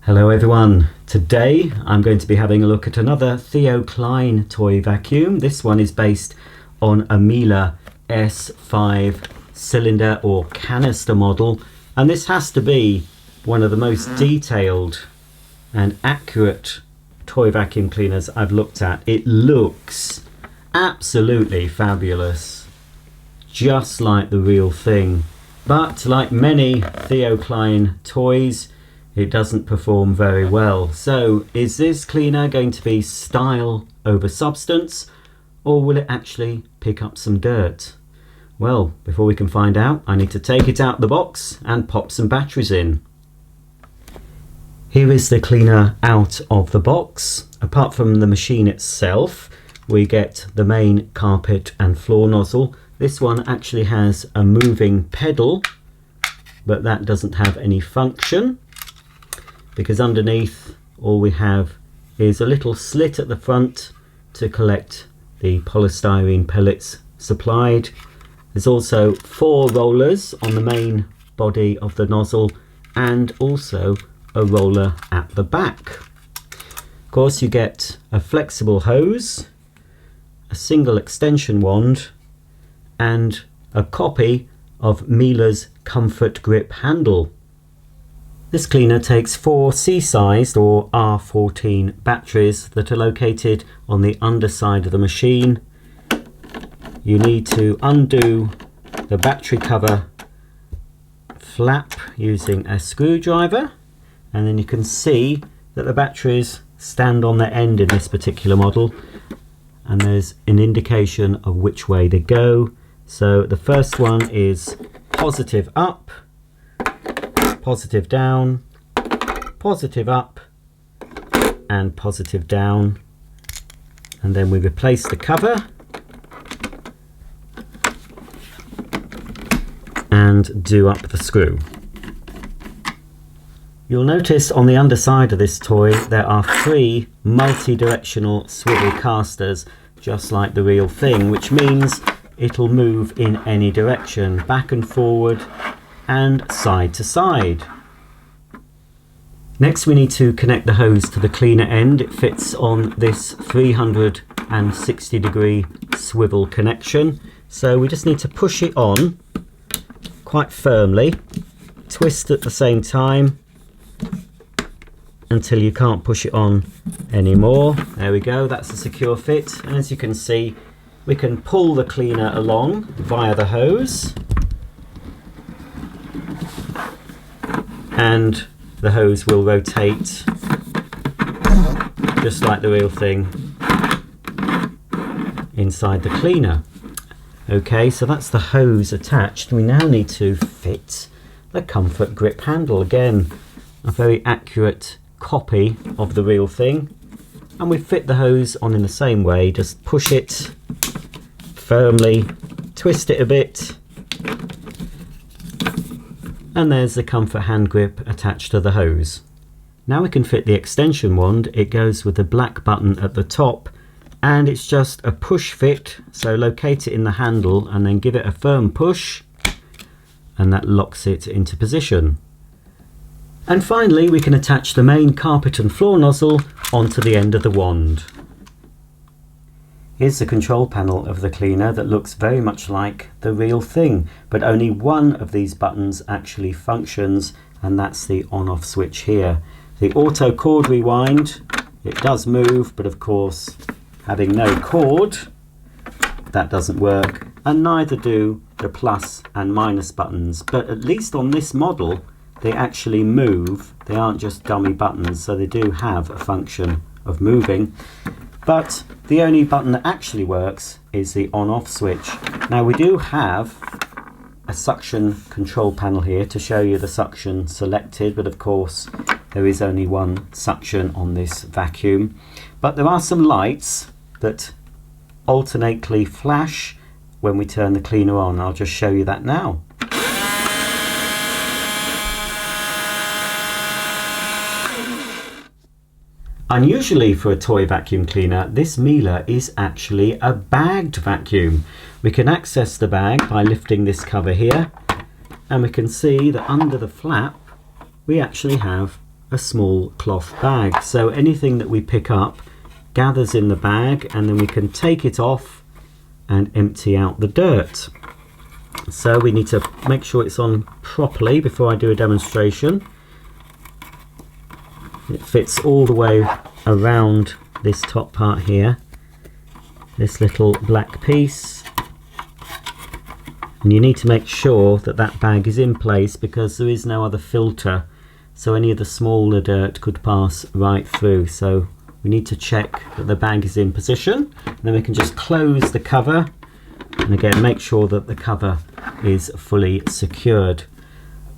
Hello everyone, today I'm going to be having a look at another Theo Klein toy vacuum. This one is based on a Miele S5 cylinder or canister model, and this has to be one of the most detailed and accurate toy vacuum cleaners I've looked at. It looks absolutely fabulous, just like the real thing, but like many Theo Klein toys, it doesn't perform very well. So is this cleaner going to be style over substance, or will it actually pick up some dirt? Well, before we can find out, I need to take it out the box and pop some batteries in. Here is the cleaner out of the box. Apart from the machine itself, we get the main carpet and floor nozzle. This one actually has a moving pedal, but that doesn't have any function, because underneath all we have is a little slit at the front to collect the polystyrene pellets supplied. There's also 4 rollers on the main body of the nozzle and also a roller at the back. Of course, you get a flexible hose, a single extension wand and a copy of Miele's Comfort Grip handle. This cleaner takes 4 C-sized or R14 batteries that are located on the underside of the machine. You need to undo the battery cover flap using a screwdriver, and then you can see that the batteries stand on their end in this particular model, and there's an indication of which way they go. So the first one is positive up, positive down, positive up and positive down, and then we replace the cover and do up the screw. You'll notice on the underside of this toy there are 3 multi-directional swivel casters, just like the real thing, which means it'll move in any direction, back and forward and side to side. Next we need to connect the hose to the cleaner end. It fits on this 360 degree swivel connection, so we just need to push it on quite firmly, twist at the same time until you can't push it on anymore. There we go, that's a secure fit, and as you can see we can pull the cleaner along via the hose, and the hose will rotate just like the real thing inside the cleaner. Okay, so that's the hose attached. We now need to fit the Comfort Grip handle. Again, a very accurate copy of the real thing, and we fit the hose on in the same way. Just push it firmly, twist it a bit, and there's the Comfort hand grip attached to the hose. Now we can fit the extension wand. It goes with the black button at the top, and it's just a push fit, so locate it in the handle and then give it a firm push, and that locks it into position. And finally we can attach the main carpet and floor nozzle onto the end of the wand. Here's the control panel of the cleaner that looks very much like the real thing, but only one of these buttons actually functions, and that's the on-off switch here. The auto cord rewind, it does move, but of course having no cord, that doesn't work, and neither do the plus and minus buttons, but at least on this model they actually move. They aren't just dummy buttons, so they do have a function of moving. But the only button that actually works is the on-off switch. Now we do have a suction control panel here to show you the suction selected, but of course there is only one suction on this vacuum. But there are some lights that alternately flash when we turn the cleaner on. I'll just show you that now. Unusually for a toy vacuum cleaner, this Miele is actually a bagged vacuum. We can access the bag by lifting this cover here, and we can see that under the flap we actually have a small cloth bag. So anything that we pick up gathers in the bag, and then we can take it off and empty out the dirt. So we need to make sure it's on properly before I do a demonstration. It fits all the way around this top part here, this little black piece, and you need to make sure that that bag is in place because there is no other filter, so any of the smaller dirt could pass right through. So we need to check that the bag is in position, and then we can just close the cover, and again make sure that the cover is fully secured.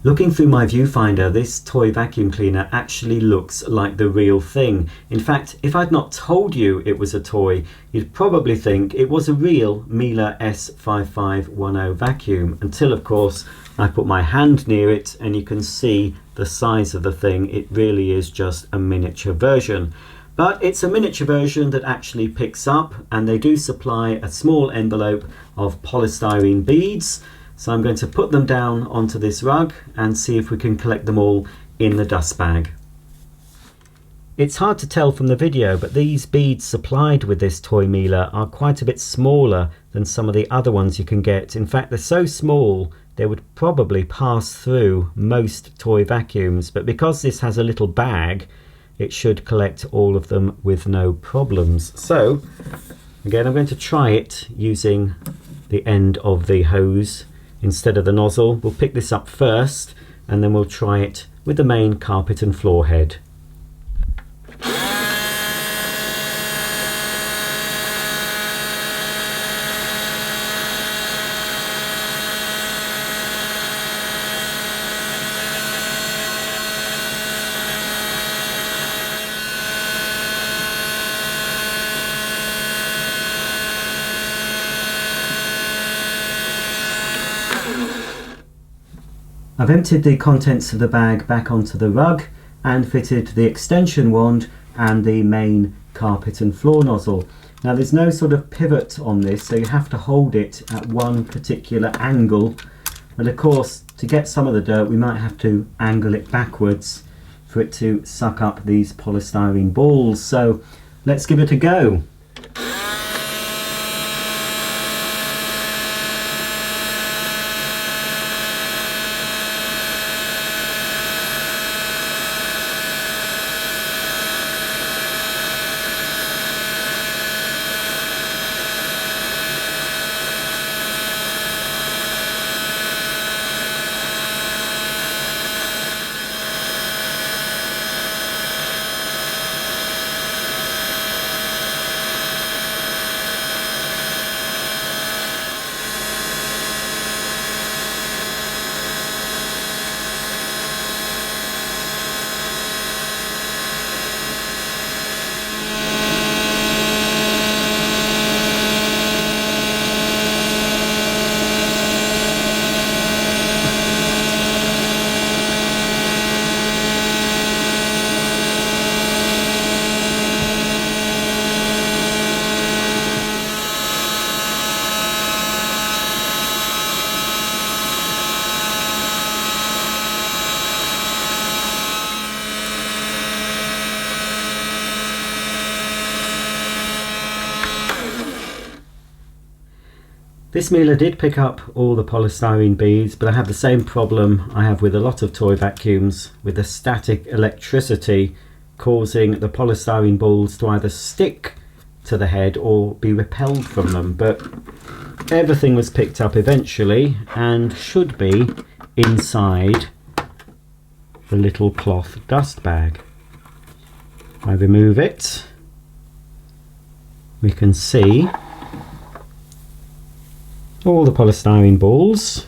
Looking through my viewfinder, this toy vacuum cleaner actually looks like the real thing. In fact, if I'd not told you it was a toy, you'd probably think it was a real Miele S5 vacuum, until of course I put my hand near it and you can see the size of the thing. It really is just a miniature version. But it's a miniature version that actually picks up, and they do supply a small envelope of polystyrene beads. So I'm going to put them down onto this rug and see if we can collect them all in the dust bag. It's hard to tell from the video, but these beads supplied with this toy Miele are quite a bit smaller than some of the other ones you can get. In fact, they're so small they would probably pass through most toy vacuums, but because this has a little bag, it should collect all of them with no problems. So again, I'm going to try it using the end of the hose instead of the nozzle. We'll pick this up first and then we'll try it with the main carpet and floor head. I've emptied the contents of the bag back onto the rug and fitted the extension wand and the main carpet and floor nozzle. Now there's no sort of pivot on this, so you have to hold it at one particular angle, but of course to get some of the dirt we might have to angle it backwards for it to suck up these polystyrene balls. So let's give it a go. This Miele did pick up all the polystyrene beads, but I have the same problem I have with a lot of toy vacuums, with the static electricity causing the polystyrene balls to either stick to the head or be repelled from them. But everything was picked up eventually and should be inside the little cloth dust bag. I remove it, we can see all the polystyrene balls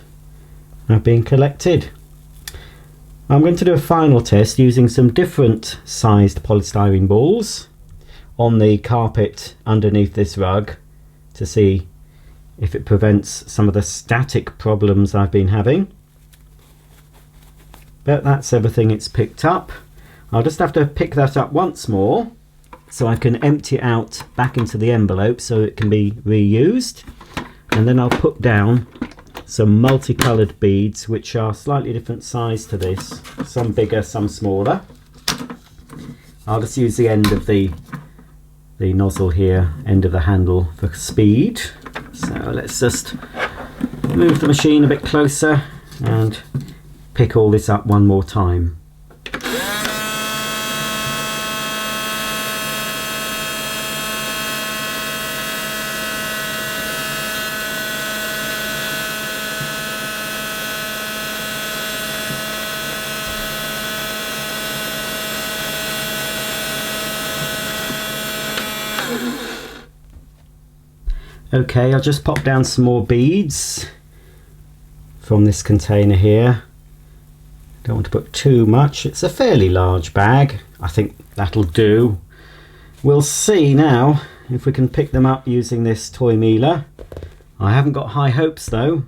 have been collected. I'm going to do a final test using some different sized polystyrene balls on the carpet underneath this rug to see if it prevents some of the static problems I've been having. But that's everything it's picked up. I'll just have to pick that up once more so I can empty it out back into the envelope so it can be reused. And then I'll put down some multicolored beads which are slightly different size to this, some bigger, some smaller. I'll just use the end of the nozzle here, end of the handle, for speed. So let's just move the machine a bit closer and pick all this up one more time. Okay, I'll just pop down some more beads from this container here. Don't want to put too much. It's a fairly large bag. I think that'll do. We'll see now if we can pick them up using this toy mealer. I haven't got high hopes though.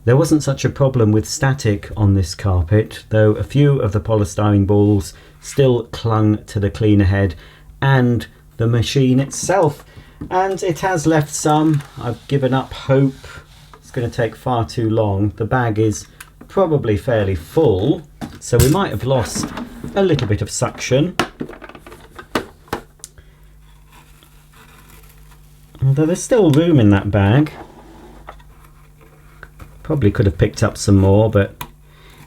There wasn't such a problem with static on this carpet, though a few of the polystyrene balls still clung to the cleaner head and the machine itself, and it has left some. I've given up hope. It's going to take far too long. The bag is probably fairly full, so we might have lost a little bit of suction. Although there's still room in that bag. Probably could have picked up some more, but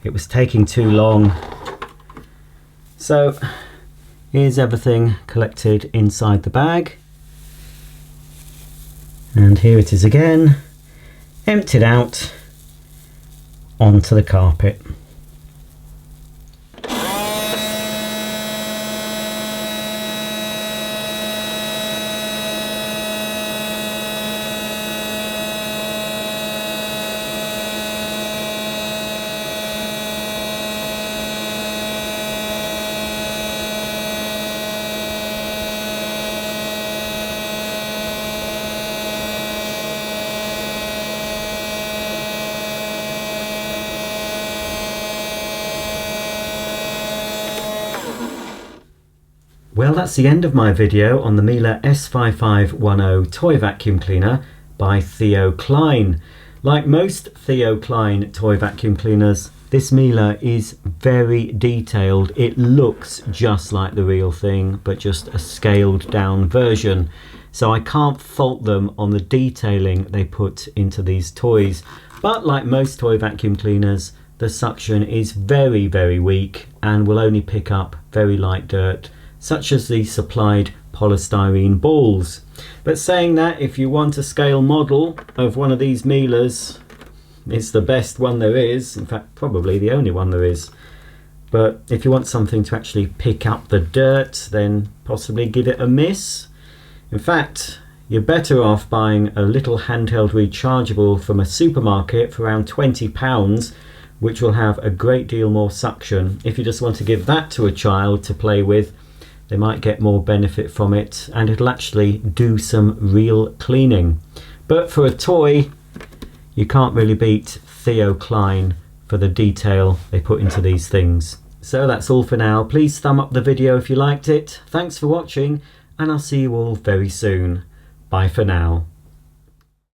it was taking too long. So here's everything collected inside the bag. And here it is again, emptied out onto the carpet. Well, that's the end of my video on the Miele S5 toy vacuum cleaner by Theo Klein. Like most Theo Klein toy vacuum cleaners, this Miele is very detailed. It looks just like the real thing, but just a scaled down version. So I can't fault them on the detailing they put into these toys. But like most toy vacuum cleaners, the suction is very, very weak and will only pick up very light dirt, such as the supplied polystyrene balls. But saying that, if you want a scale model of one of these Mieles, it's the best one there is, in fact probably the only one there is. But if you want something to actually pick up the dirt, then possibly give it a miss. In fact, you're better off buying a little handheld rechargeable from a supermarket for around £20, which will have a great deal more suction. If you just want to give that to a child to play with, they might get more benefit from it, and it'll actually do some real cleaning. But for a toy, you can't really beat Theo Klein for the detail they put into these things. So that's all for now. Please thumb up the video if you liked it. Thanks for watching, and I'll see you all very soon. Bye for now.